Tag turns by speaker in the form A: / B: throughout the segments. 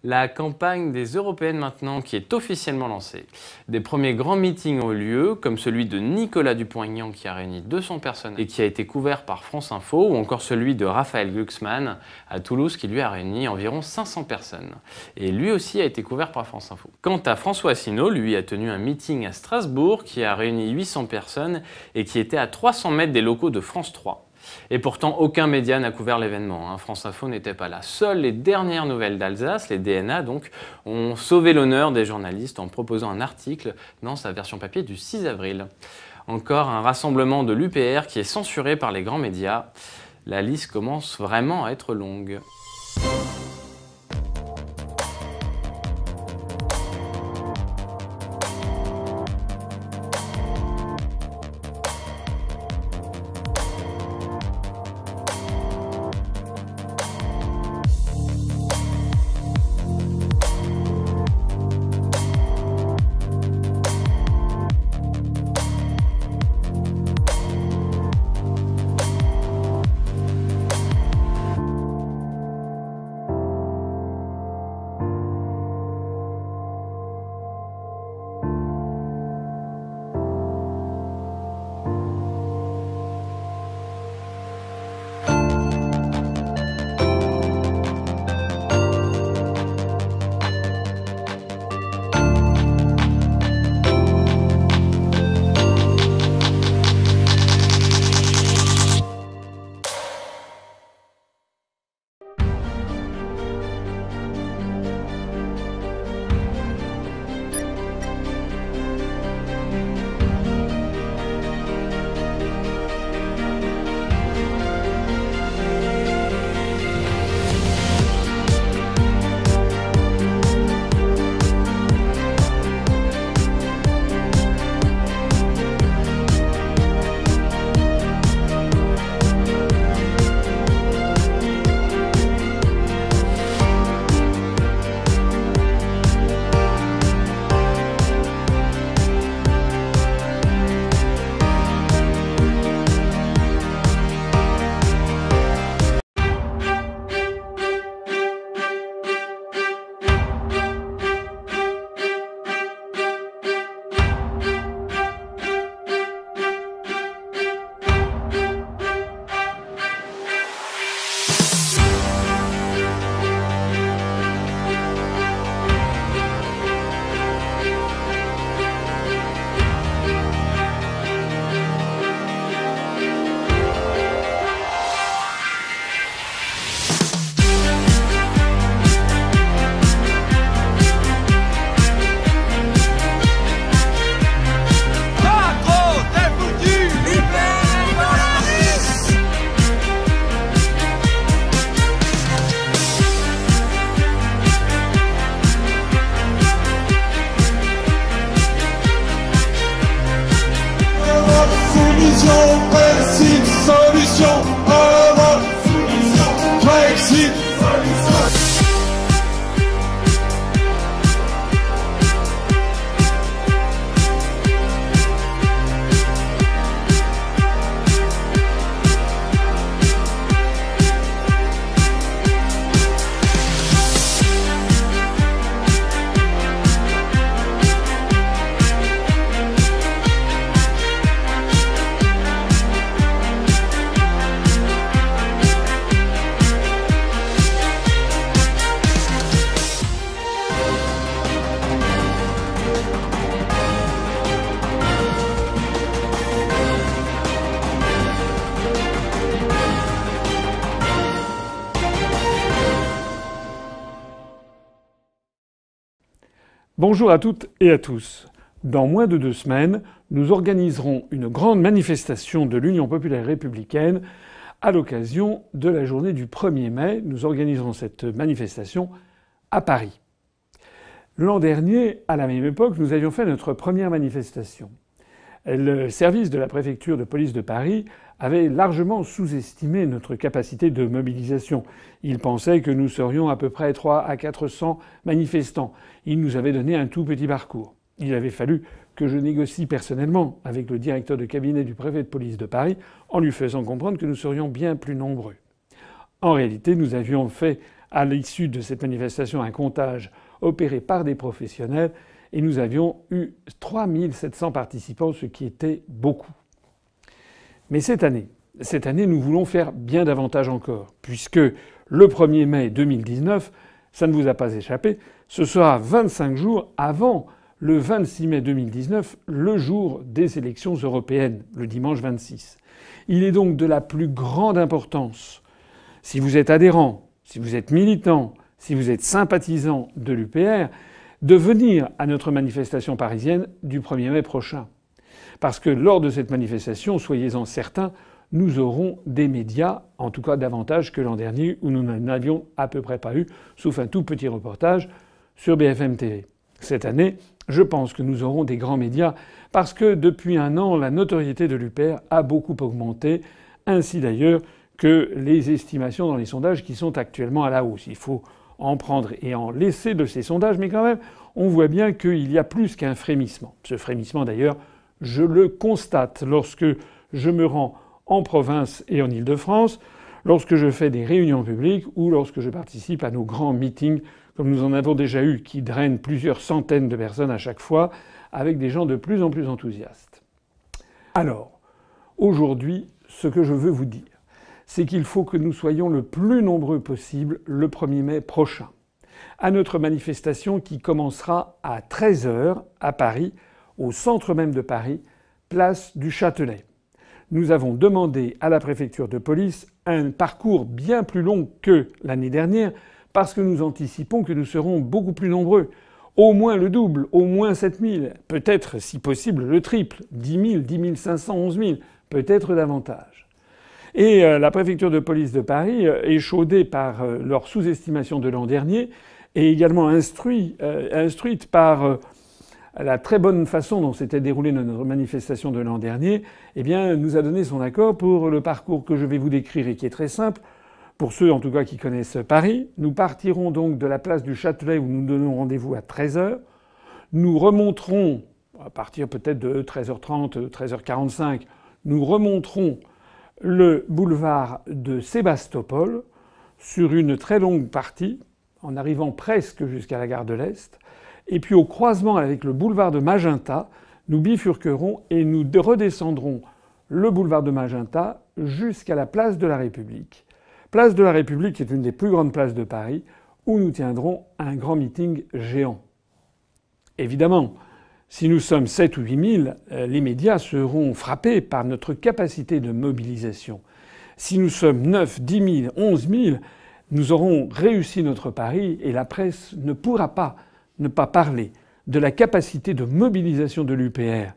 A: La campagne des européennes maintenant qui est officiellement lancée. Des premiers grands meetings ont eu lieu, comme celui de Nicolas Dupont-Aignan qui a réuni 200 personnes et qui a été couvert par France Info, ou encore celui de Raphaël Glucksmann à Toulouse qui lui a réuni environ 500 personnes. Et lui aussi a été couvert par France Info. Quant à François Asselineau, lui a tenu un meeting à Strasbourg qui a réuni 800 personnes et qui était à 300 mètres des locaux de France 3. Et pourtant, aucun média n'a couvert l'événement. France Info n'était pas là. Seules les dernières nouvelles d'Alsace, les DNA donc, ont sauvé l'honneur des journalistes en proposant un article dans sa version papier du 6 avril. Encore un rassemblement de l'UPR qui est censuré par les grands médias. La liste commence vraiment à être longue.
B: Bonjour à toutes et à tous. Dans moins de 2 semaines, nous organiserons une grande manifestation de l'Union populaire républicaine à l'occasion de la journée du 1er mai. Nous organiserons cette manifestation à Paris. L'an dernier, à la même époque, nous avions fait notre première manifestation. Le service de la préfecture de police de Paris avait largement sous-estimé notre capacité de mobilisation. Il pensait que nous serions à peu près 300 à 400 manifestants. Il nous avait donné un tout petit parcours. Il avait fallu que je négocie personnellement avec le directeur de cabinet du préfet de police de Paris en lui faisant comprendre que nous serions bien plus nombreux. En réalité, nous avions fait à l'issue de cette manifestation un comptage opéré par des professionnels et nous avions eu 3700 participants, ce qui était beaucoup. Mais cette année, nous voulons faire bien davantage encore, puisque le 1er mai 2019, ça ne vous a pas échappé, ce sera 25 jours avant le 26 mai 2019, le jour des élections européennes, le dimanche 26. Il est donc de la plus grande importance, si vous êtes adhérent, si vous êtes militant, si vous êtes sympathisant de l'UPR, de venir à notre manifestation parisienne du 1er mai prochain. Parce que lors de cette manifestation, soyez-en certains, nous aurons des médias, en tout cas davantage que l'an dernier, où nous n'en avions à peu près pas eu, sauf un tout petit reportage sur BFM TV. Cette année, je pense que nous aurons des grands médias, parce que depuis un an, la notoriété de l'UPR a beaucoup augmenté, ainsi d'ailleurs que les estimations dans les sondages qui sont actuellement à la hausse. Il faut en prendre et en laisser de ces sondages, mais quand même, on voit bien qu'il y a plus qu'un frémissement. Ce frémissement, d'ailleurs, je le constate lorsque je me rends en province et en Île-de-France, lorsque je fais des réunions publiques ou lorsque je participe à nos grands meetings, comme nous en avons déjà eu, qui drainent plusieurs centaines de personnes à chaque fois, avec des gens de plus en plus enthousiastes. Alors, aujourd'hui, ce que je veux vous dire, c'est qu'il faut que nous soyons le plus nombreux possible le 1er mai prochain, à notre manifestation qui commencera à 13 h à Paris, au centre même de Paris, place du Châtelet. Nous avons demandé à la préfecture de police un parcours bien plus long que l'année dernière parce que nous anticipons que nous serons beaucoup plus nombreux. Au moins le double, au moins 7000, peut-être si possible le triple, 10 000, 10 500, 11 000, peut-être davantage. Et la préfecture de police de Paris, échaudée par leur sous-estimation de l'an dernier, et également instruite par la très bonne façon dont s'était déroulée notre manifestation de l'an dernier, eh bien, nous a donné son accord pour le parcours que je vais vous décrire et qui est très simple. Pour ceux, en tout cas, qui connaissent Paris, nous partirons donc de la place du Châtelet où nous donnons rendez-vous à 13 h. Nous remonterons, à partir peut-être de 13h30, 13h45, nous remonterons le boulevard de Sébastopol sur une très longue partie, en arrivant presque jusqu'à la gare de l'Est. Et puis au croisement avec le boulevard de Magenta, nous bifurquerons et nous redescendrons le boulevard de Magenta jusqu'à la place de la République. Place de la République est une des plus grandes places de Paris où nous tiendrons un grand meeting géant. Évidemment, si nous sommes 7 ou 8 000, les médias seront frappés par notre capacité de mobilisation. Si nous sommes 9, 10 000, 11 000, nous aurons réussi notre pari et la presse ne pourra pas ne pas parler de la capacité de mobilisation de l'UPR.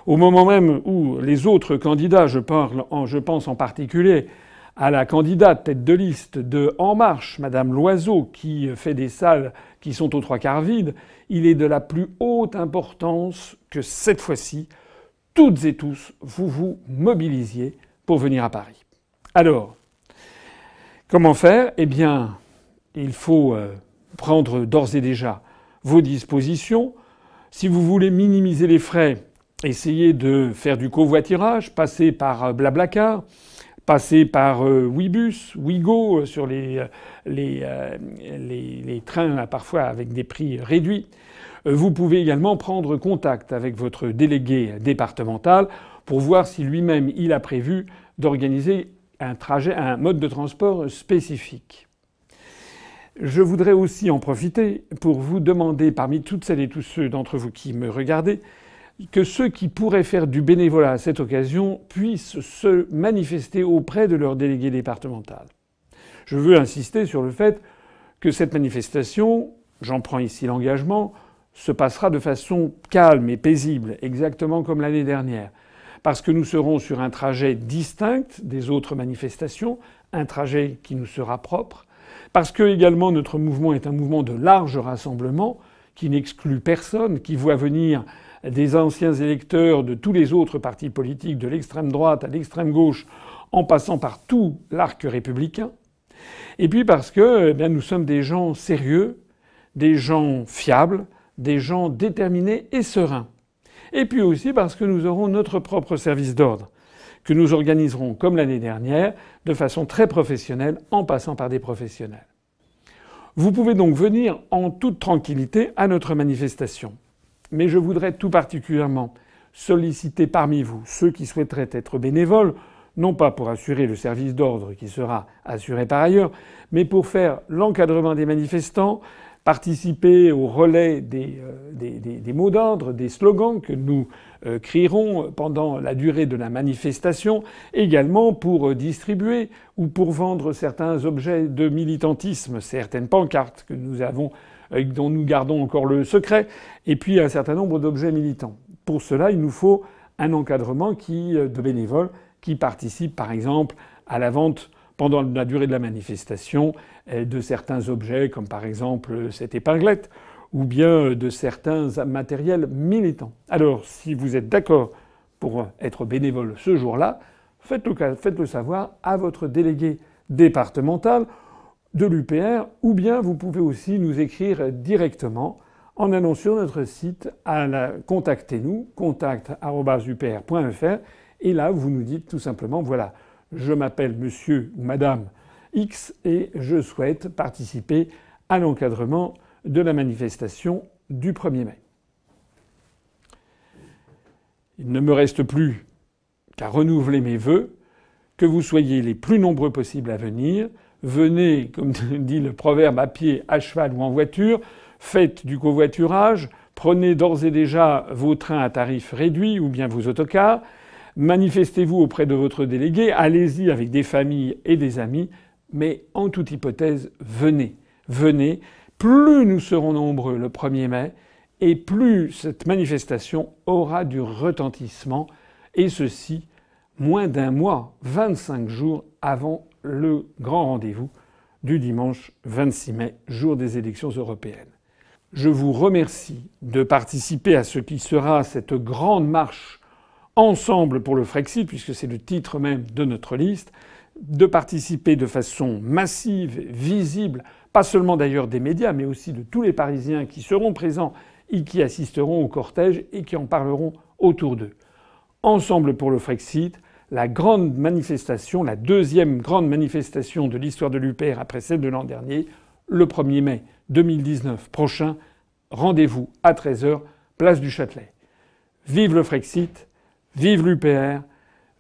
B: Au moment même où les autres candidats, je pense en particulier à la candidate tête de liste de En Marche, Madame Loiseau, qui fait des salles qui sont aux 3/4 vides, il est de la plus haute importance que cette fois-ci, toutes et tous, vous vous mobilisiez pour venir à Paris. Alors, comment faire ? Eh bien, il faut prendre d'ores et déjà vos dispositions. Si vous voulez minimiser les frais, essayez de faire du covoiturage, passer par Blablacar, passer par Ouibus, Ouigo sur les trains là, parfois avec des prix réduits. Vous pouvez également prendre contact avec votre délégué départemental pour voir si lui-même il a prévu d'organiser un mode de transport spécifique. Je voudrais aussi en profiter pour vous demander, parmi toutes celles et tous ceux d'entre vous qui me regardez, que ceux qui pourraient faire du bénévolat à cette occasion puissent se manifester auprès de leur délégué départemental. Je veux insister sur le fait que cette manifestation, j'en prends ici l'engagement, se passera de façon calme et paisible, exactement comme l'année dernière, parce que nous serons sur un trajet distinct des autres manifestations, un trajet qui nous sera propre, parce que également notre mouvement est un mouvement de large rassemblement qui n'exclut personne, qui voit venir des anciens électeurs de tous les autres partis politiques, de l'extrême droite à l'extrême gauche, en passant par tout l'arc républicain. Et puis parce que nous sommes des gens sérieux, des gens fiables, des gens déterminés et sereins. Et puis aussi parce que nous aurons notre propre service d'ordre, que nous organiserons comme l'année dernière, de façon très professionnelle, en passant par des professionnels. Vous pouvez donc venir en toute tranquillité à notre manifestation. Mais je voudrais tout particulièrement solliciter parmi vous ceux qui souhaiteraient être bénévoles, non pas pour assurer le service d'ordre qui sera assuré par ailleurs, mais pour faire l'encadrement des manifestants, participer au relais des mots d'ordre, des slogans que nous crierons pendant la durée de la manifestation, également pour distribuer ou pour vendre certains objets de militantisme, certaines pancartes que nous avons, dont nous gardons encore le secret, et puis un certain nombre d'objets militants. Pour cela, il nous faut un encadrement de bénévoles qui participent, par exemple, à la vente pendant la durée de la manifestation de certains objets, comme par exemple cette épinglette, ou bien de certains matériels militants. Alors, si vous êtes d'accord pour être bénévole ce jour-là, faites-le savoir à votre délégué départemental de l'UPR, ou bien vous pouvez aussi nous écrire directement en allant sur notre site contactez-nous, contact@upr.fr, et là vous nous dites tout simplement voilà, je m'appelle monsieur ou madame X et je souhaite participer à l'encadrement de la manifestation du 1er mai. Il ne me reste plus qu'à renouveler mes vœux, que vous soyez les plus nombreux possibles à venir. Venez, comme dit le proverbe, à pied, à cheval ou en voiture. Faites du covoiturage. Prenez d'ores et déjà vos trains à tarif réduit ou bien vos autocars. Manifestez-vous auprès de votre délégué. Allez-y avec des familles et des amis. Mais en toute hypothèse, venez. Venez. Plus nous serons nombreux le 1er mai, et plus cette manifestation aura du retentissement, et ceci moins d'un mois, 25 jours avant le grand rendez-vous du dimanche 26 mai, jour des élections européennes. Je vous remercie de participer à ce qui sera cette grande marche ensemble pour le Frexit, puisque c'est le titre même de notre liste, de participer de façon massive, visible, pas seulement d'ailleurs des médias, mais aussi de tous les Parisiens qui seront présents et qui assisteront au cortège et qui en parleront autour d'eux. Ensemble pour le Frexit, la grande manifestation, la deuxième grande manifestation de l'histoire de l'UPR après celle de l'an dernier, le 1er mai 2019 prochain, rendez-vous à 13h, place du Châtelet. Vive le Frexit, vive l'UPR,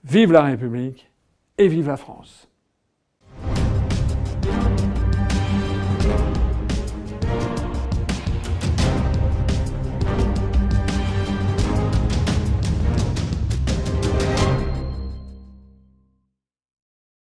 B: vive la République et vive la France.